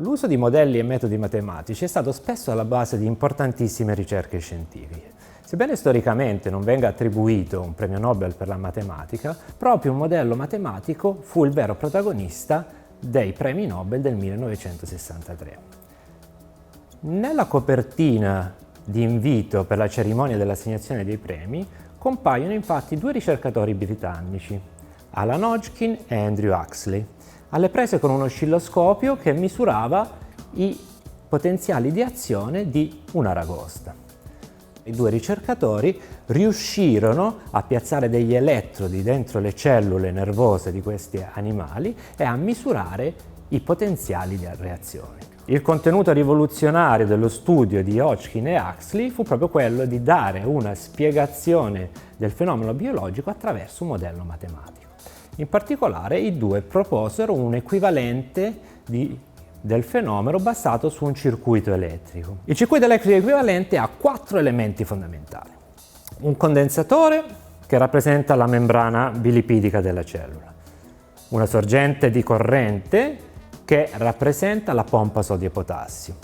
L'uso di modelli e metodi matematici è stato spesso alla base di importantissime ricerche scientifiche. Sebbene storicamente non venga attribuito un premio Nobel per la matematica, proprio un modello matematico fu il vero protagonista dei premi Nobel del 1963. Nella copertina di invito per la cerimonia dell'assegnazione dei premi compaiono infatti due ricercatori britannici, Alan Hodgkin e Andrew Huxley, alle prese con un oscilloscopio che misurava i potenziali di azione di un'aragosta. I due ricercatori riuscirono a piazzare degli elettrodi dentro le cellule nervose di questi animali e a misurare i potenziali di reazione. Il contenuto rivoluzionario dello studio di Hodgkin e Huxley fu proprio quello di dare una spiegazione del fenomeno biologico attraverso un modello matematico. In particolare, i due proposero un equivalente del fenomeno basato su un circuito elettrico. Il circuito elettrico equivalente ha 4 elementi fondamentali. Un condensatore che rappresenta la membrana bilipidica della cellula, una sorgente di corrente che rappresenta la pompa sodio-potassio,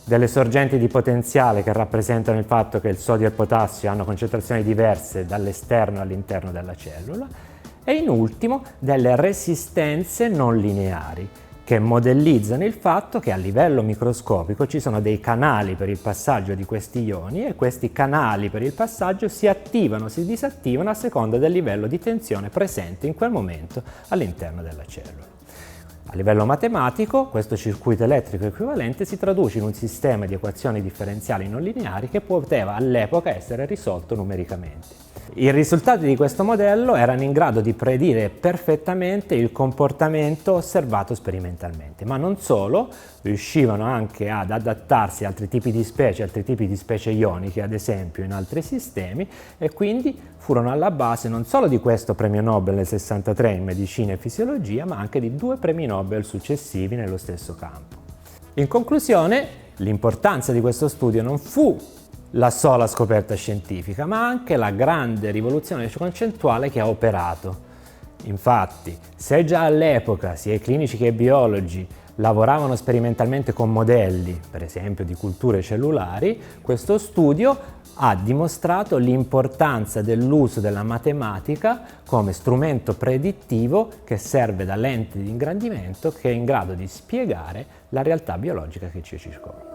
delle sorgenti di potenziale che rappresentano il fatto che il sodio e il potassio hanno concentrazioni diverse dall'esterno all'interno della cellula, e in ultimo delle resistenze non lineari che modellizzano il fatto che a livello microscopico ci sono dei canali per il passaggio di questi ioni e questi canali per il passaggio si attivano o si disattivano a seconda del livello di tensione presente in quel momento all'interno della cellula. A livello matematico, questo circuito elettrico equivalente si traduce in un sistema di equazioni differenziali non lineari che poteva all'epoca essere risolto numericamente. I risultati di questo modello erano in grado di predire perfettamente il comportamento osservato sperimentalmente, ma non solo, riuscivano anche ad adattarsi a altri tipi di specie ioniche, ad esempio in altri sistemi, e quindi furono alla base non solo di questo premio Nobel nel 1963 in medicina e fisiologia, ma anche di 2 premi Nobel successivi nello stesso campo. In conclusione, l'importanza di questo studio non fu la sola scoperta scientifica, ma anche la grande rivoluzione concettuale che ha operato. Infatti, se già all'epoca sia i clinici che i biologi lavoravano sperimentalmente con modelli, per esempio di culture cellulari, questo studio ha dimostrato l'importanza dell'uso della matematica come strumento predittivo che serve da lente di ingrandimento che è in grado di spiegare la realtà biologica che ci circonda.